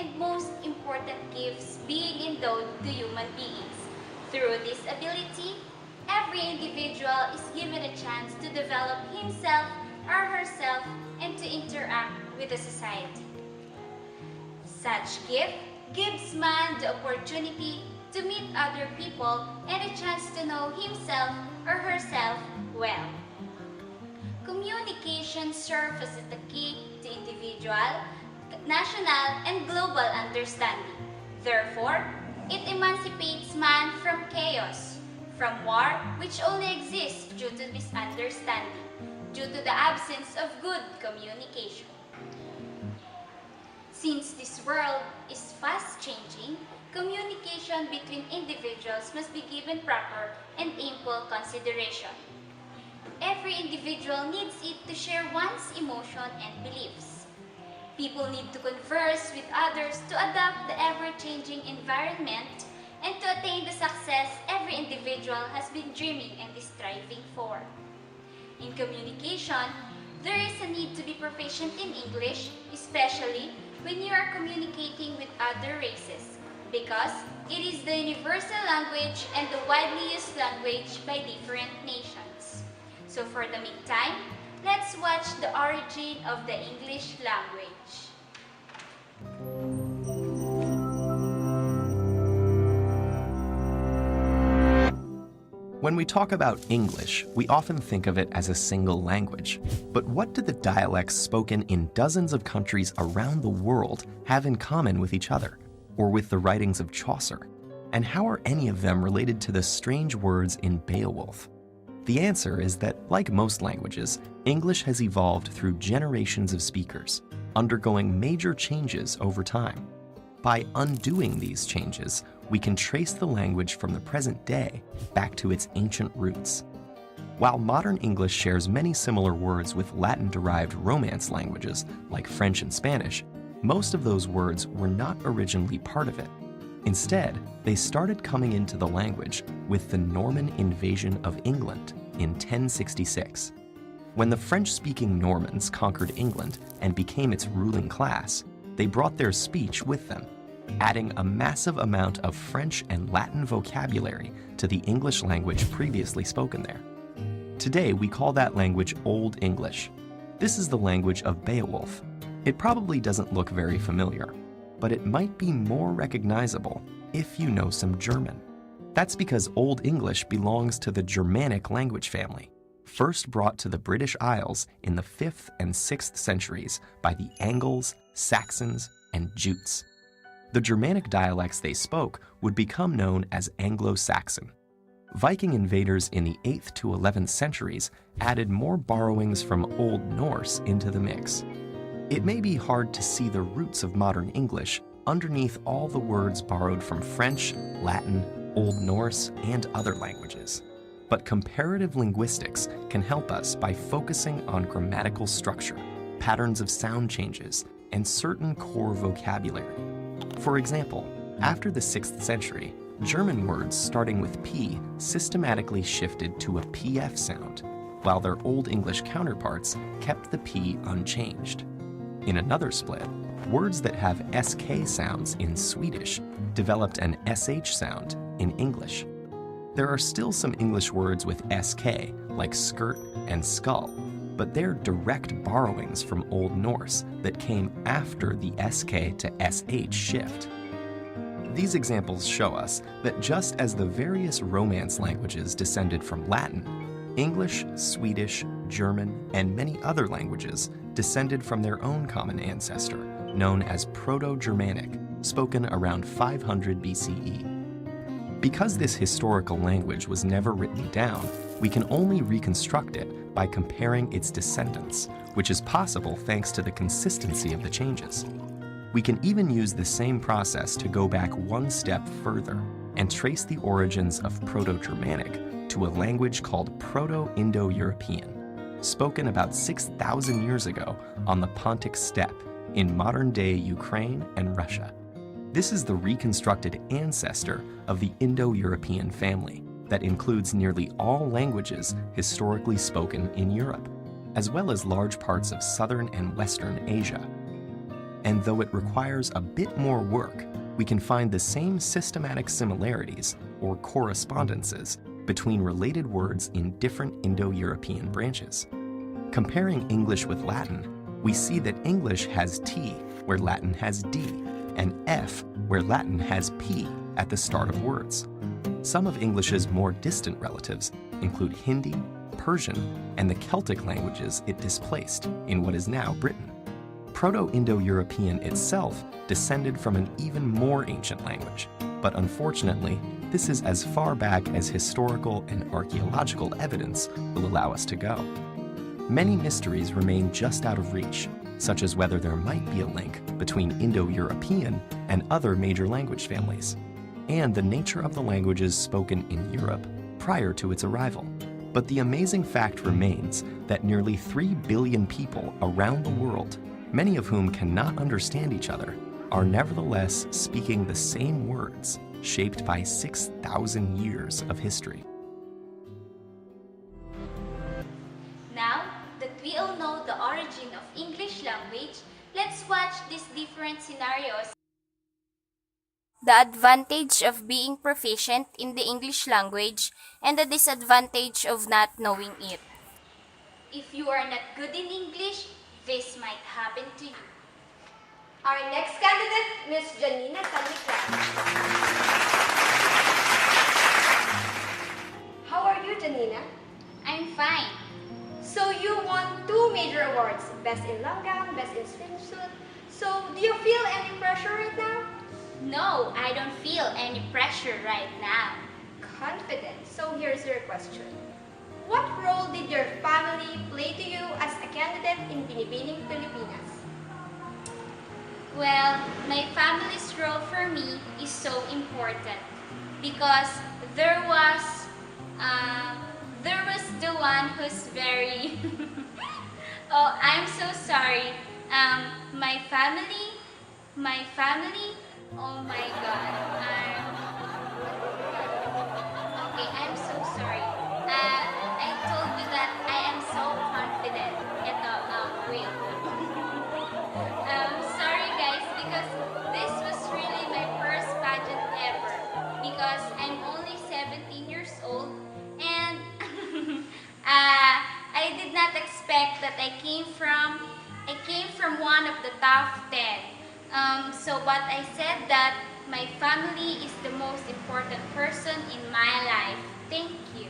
and most important gifts being endowed to human beings. Through this ability, every individual is given a chance to develop himself or herself and to interact with the society. Such gift gives man the opportunity to meet other people and a chance to know himself or herself well. Communication serves as the key to individual, national, and global understanding. Therefore, it emancipates man from chaos, from war which only exists due to misunderstanding, due to the absence of good communication. Since this world is fast changing, communication between individuals must be given proper and ample consideration. Every individual needs it to share one's emotion and beliefs. People need to converse with others to adapt the ever-changing environment and to attain the success every individual has been dreaming and striving for. In communication, there is a need to be proficient in English, especially when you are communicating with other races, because it is the universal language and the widely used language by different nations. So for the meantime, let's watch the origin of the English language. When we talk about English, we often think of it as a single language. But what do the dialects spoken in dozens of countries around the world have in common with each other, or with the writings of Chaucer? And how are any of them related to the strange words in Beowulf? The answer is that, like most languages, English has evolved through generations of speakers, undergoing major changes over time. By undoing these changes, we can trace the language from the present day back to its ancient roots. While modern English shares many similar words with Latin-derived Romance languages like French and Spanish, most of those words were not originally part of it. Instead, they started coming into the language with the Norman invasion of England in 1066. When the French-speaking Normans conquered England and became its ruling class, they brought their speech with them, adding a massive amount of French and Latin vocabulary to the English language previously spoken there. Today, we call that language Old English. This is the language of Beowulf. It probably doesn't look very familiar, but it might be more recognizable if you know some German. That's because Old English belongs to the Germanic language family, first brought to the British Isles in the 5th and 6th centuries by the Angles, Saxons, and Jutes. The Germanic dialects they spoke would become known as Anglo-Saxon. Viking invaders in the 8th to 11th centuries added more borrowings from Old Norse into the mix. It may be hard to see the roots of modern English underneath all the words borrowed from French, Latin, Old Norse, and other languages. But comparative linguistics can help us by focusing on grammatical structure, patterns of sound changes, and certain core vocabulary. For example, after the 6th century, German words starting with P systematically shifted to a PF sound, while their Old English counterparts kept the P unchanged. In another split, words that have SK sounds in Swedish developed an SH sound in English. There are still some English words with SK, like skirt and skull, but they're direct borrowings from Old Norse that came after the SK to SH shift. These examples show us that just as the various Romance languages descended from Latin, English, Swedish, German, and many other languages descended from their own common ancestor, known as Proto-Germanic, spoken around 500 BCE. Because this historical language was never written down, we can only reconstruct it by comparing its descendants, which is possible thanks to the consistency of the changes. We can even use the same process to go back one step further and trace the origins of Proto-Germanic to a language called Proto-Indo-European, spoken about 6,000 years ago on the Pontic steppe in modern-day Ukraine and Russia. This is the reconstructed ancestor of the Indo-European family that includes nearly all languages historically spoken in Europe, as well as large parts of southern and western Asia. and though it requires a bit more work, we can find the same systematic similarities, or correspondences, between related words in different Indo-European branches. Comparing English with Latin, we see that English has T where Latin has D, and F where Latin has P at the start of words. Some of English's more distant relatives include Hindi, Persian, and the Celtic languages it displaced in what is now Britain. Proto-Indo-European itself descended from an even more ancient language, but unfortunately, this is as far back as historical and archaeological evidence will allow us to go. Many mysteries remain just out of reach, such as whether there might be a link between Indo-European and other major language families, and the nature of the languages spoken in Europe prior to its arrival. But the amazing fact remains that nearly 3 billion people around the world, many of whom cannot understand each other, are nevertheless speaking the same words shaped by 6,000 years of history. Now that we all know the origin of English language, let's watch these different scenarios. The advantage of being proficient in the English language and the disadvantage of not knowing it. If you are not good in English, this might happen to you. Our next candidate, Miss Janina Taniclan. How are you, Janina? I'm fine. So you won 2 major awards, Best in Long Gown, Best in Swimsuit. So do you feel any pressure right now? No, I don't feel any pressure right now. Confident. So here's your question. What role did your family play to you as a candidate in Binibining Pilipinas? Well, my family's role for me is so important because there was the one who's very oh, I'm so sorry. My family, oh my God. Okay, I'm so sorry. I told you that I am so confident. Ito, wait. Sorry guys, because this was really my first pageant ever. Because I'm only 17 years old and I did not expect that I came from one of the top 10. But I said that my family is the most important person in my life. Thank you.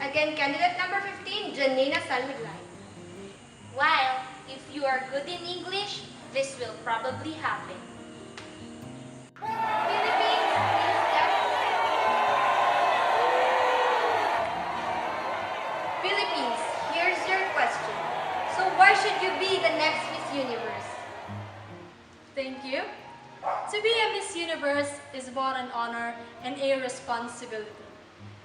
Again, candidate number 15, Janina Salmiglay. While if you are good in English, this will probably happen. Philippines, please step aside. Philippines, here's your question. So why should you be the next Miss Universe? Thank you. To be a Miss Universe is both an honor and a responsibility.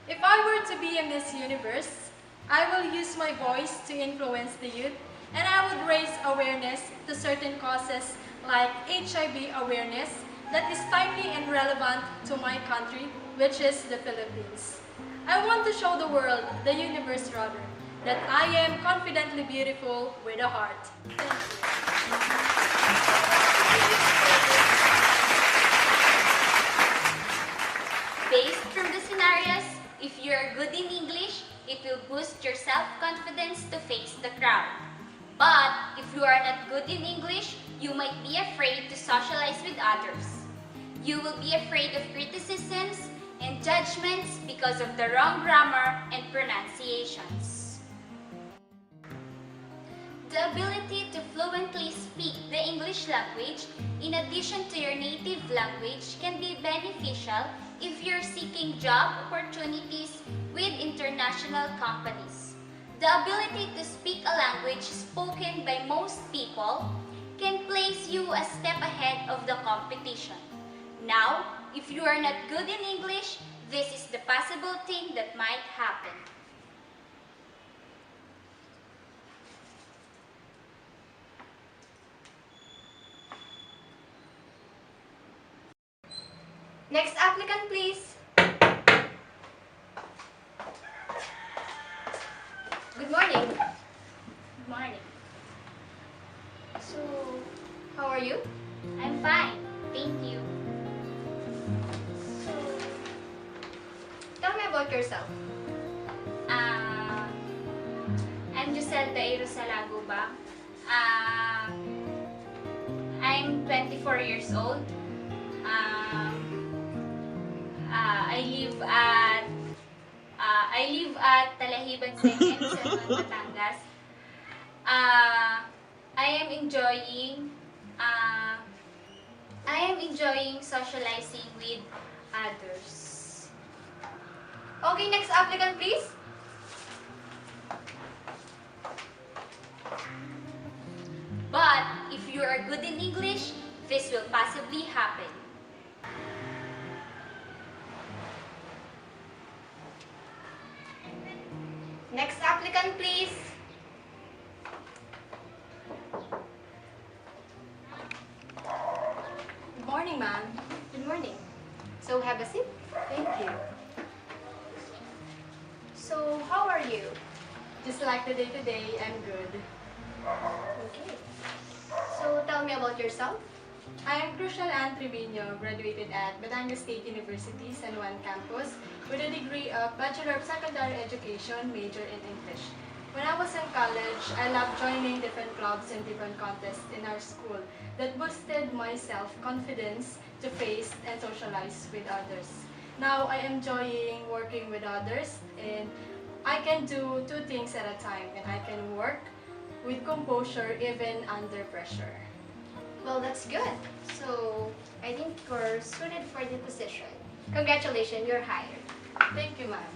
If I were to be a Miss Universe, I will use my voice to influence the youth, and I would raise awareness to certain causes like HIV awareness that is timely and relevant to my country, which is the Philippines. I want to show the world, the universe rather, that I am confidently beautiful with a heart. Thank you. Based from the scenarios, if you are good in English, it will boost your self-confidence to face the crowd. But if you are not good in English, you might be afraid to socialize with others. You will be afraid of criticisms and judgments because of the wrong grammar and pronunciations. The ability to fluently speak the English language in addition to your native language can be beneficial if you're seeking job opportunities with international companies. The ability to speak a language spoken by most people can place you a step ahead of the competition. Now, if you are not good in English, this is the possible thing that might happen. Next applicant, please. Good morning. Good morning. So, you? I'm fine. Thank you. So, tell me about yourself. Uh, I'm Giselle Dairo Salaguba. Uh, I'm 24 years old. Um, I live at Talahiban Second, Batangas. I am enjoying uh, I am enjoying socializing with others. Okay, next applicant, please. But if you are good in English, this will possibly happen. Next applicant, please. Good morning, ma'am. Good morning. So, have a seat. Thank you. So, how are you? Just like the day today, I'm good. Okay. So, tell me about yourself. I am Crucial Ann Trevino, graduated at Batangas State University, San Juan campus, with a degree of Bachelor of Secondary Education, major in English. When I was in college, I loved joining different clubs and different contests in our school that boosted my self-confidence to face and socialize with others. Now I am enjoying working with others, and I can do two things at a time, and I can work with composure even under pressure. Well, that's good. So, I think you're suited for the position. Congratulations, you're hired. Thank you, ma'am.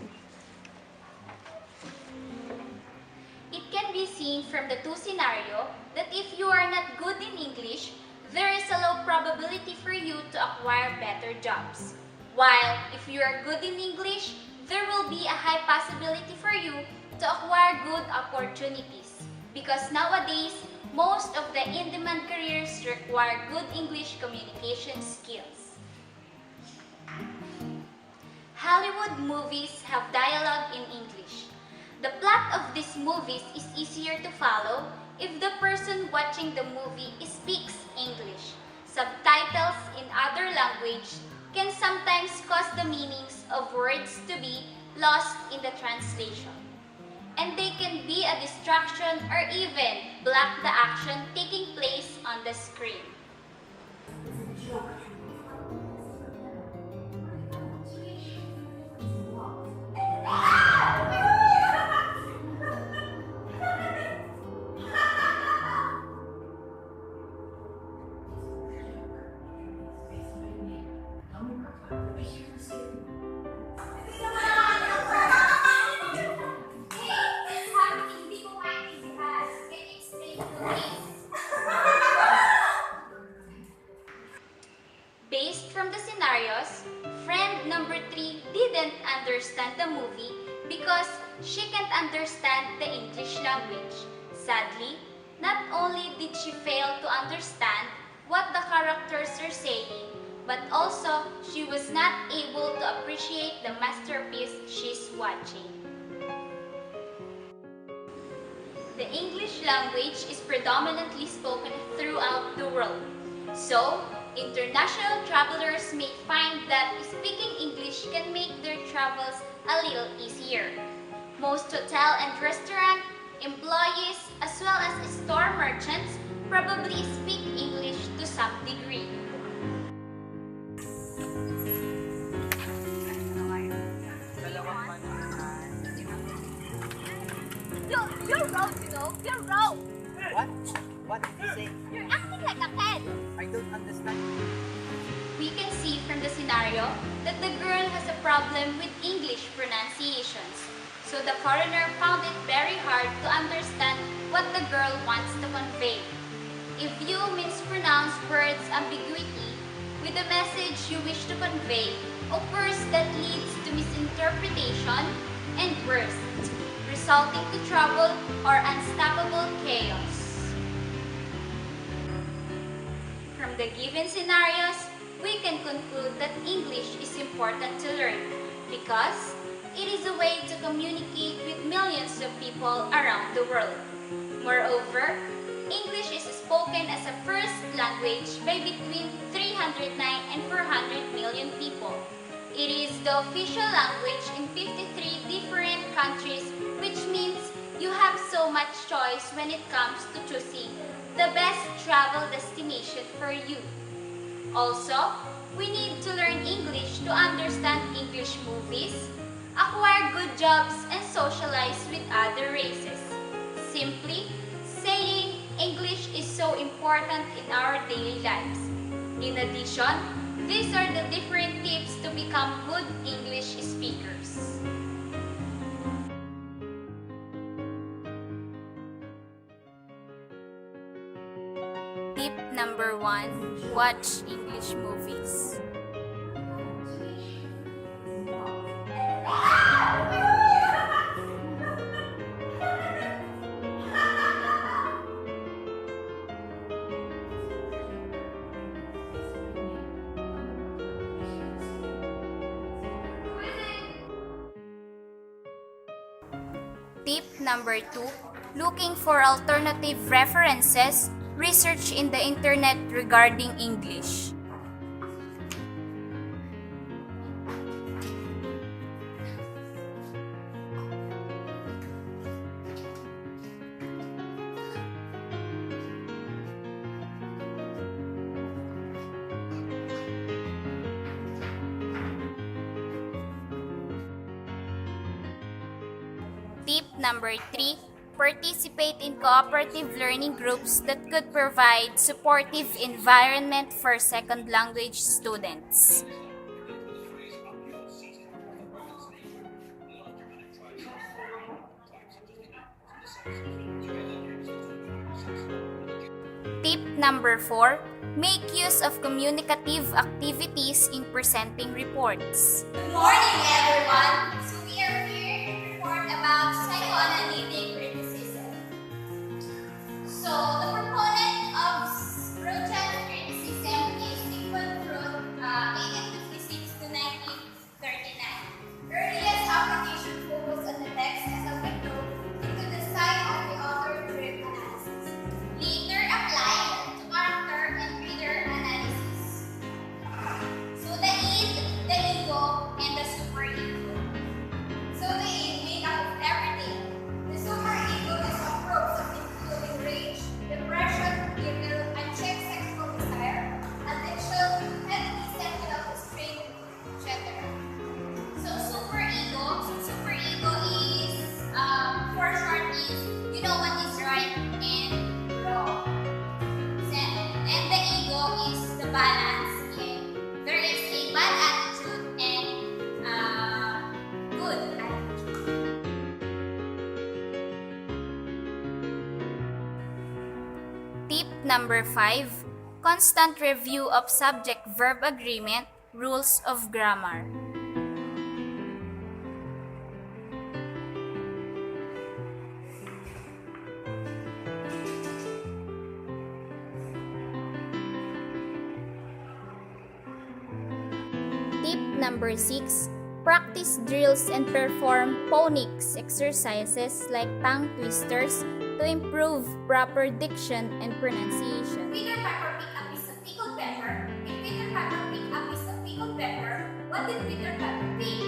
It can be seen from the two scenarios that if you are not good in English, there is a low probability for you to acquire better jobs. While if you are good in English, there will be a high possibility for you to acquire good opportunities. Because nowadays, most of the in-demand careers require good English communication skills. Hollywood movies have dialogue in English. The plot of these movies is easier to follow if the person watching the movie speaks English. Subtitles in other language can sometimes cause the meanings of words to be lost in the translation. And they can be a distraction or even block the action taking place on the screen. Based from the scenarios, friend number 3 didn't understand the movie because she can't understand the English language. Sadly, not only did she fail to understand what the characters are saying, but also she was not able to appreciate the masterpiece she's watching. The English language is predominantly spoken throughout the world. So, international travelers may find that speaking English can make their travels a little easier. Most hotel and restaurant employees as well as store merchants probably speak English to some degree. You're wrong, you know? You're wrong! What? What did you say? You're acting like a kid! I don't understand. We can see from the scenario that the girl has a problem with English pronunciations. So the foreigner found it very hard to understand what the girl wants to convey. If you mispronounce words ambiguity with the message you wish to convey, occurs that leads to misinterpretation and worse, resulting to trouble or unstoppable chaos. From the given scenarios, we can conclude that English is important to learn because it is a way to communicate with millions of people around the world. Moreover, English is spoken as a first language by between 309 and 400 million people. It is the official language in 53 different countries, which means you have so much choice when it comes to choosing the best travel destination for you. Also, we need to learn English to understand English movies, acquire good jobs, and socialize with other races. Simply, saying English is so important in our daily lives. In addition, these are the different tips to become good English speakers. Tip number 1, watch English movies. Tip number 2, looking for alternative references, research in the internet regarding English. Tip number 3, participate in cooperative learning groups that could provide supportive environment for second language students. Tip number 4, make use of communicative activities in presenting reports. Good morning, everyone. So we are here to report about psychoanalytic criticism. So the proponent of project criticism is Sigmund Freud, 1856 to 1939. Earliest application focused on the text as a window into the side of the author-driven analysis. Later applied to character and reader analysis. So the id, the ego, and the superego. So the id made up of everything. The superego is a process including rage, depression, guilt, unchecked sexual desire, addiction, healthy sexual restraint, etc. So superego is for short is you know what is right and wrong. And the ego is the balance. There is a bad attitude and good attitude. Tip number 5, constant review of subject-verb agreement, rules of grammar. Tip number 6, practice drills and perform phonics exercises like tongue twisters to improve proper diction and pronunciation. Peter Piper picked a piece of pickled pepper. If Peter Piper picked a piece of pickled pepper, what did Peter Piper pick?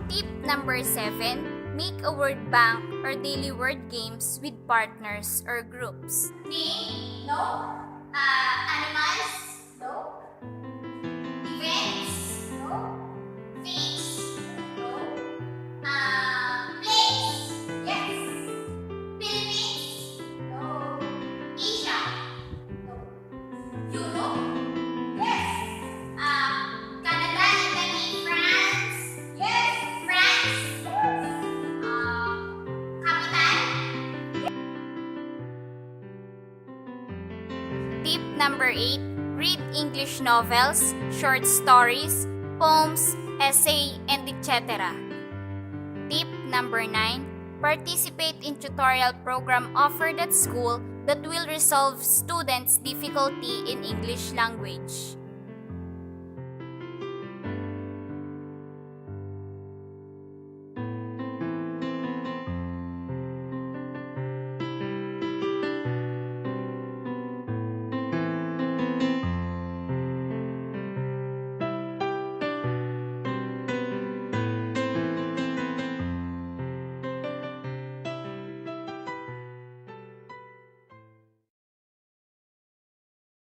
Tip number 7, make a word bank or daily word games with partners or groups. Name? No. Animals? No. Events? No. Things? No. Place? Yes. Philippines? No. Asia? No. Europe? Yes. Canada, Italy, France? Yes. France? Capital? Tip number 8, read English novels, short stories, poems, essay, and etc. Tip number 9, participate in tutorial program offered at school that will resolve students' difficulty in English language.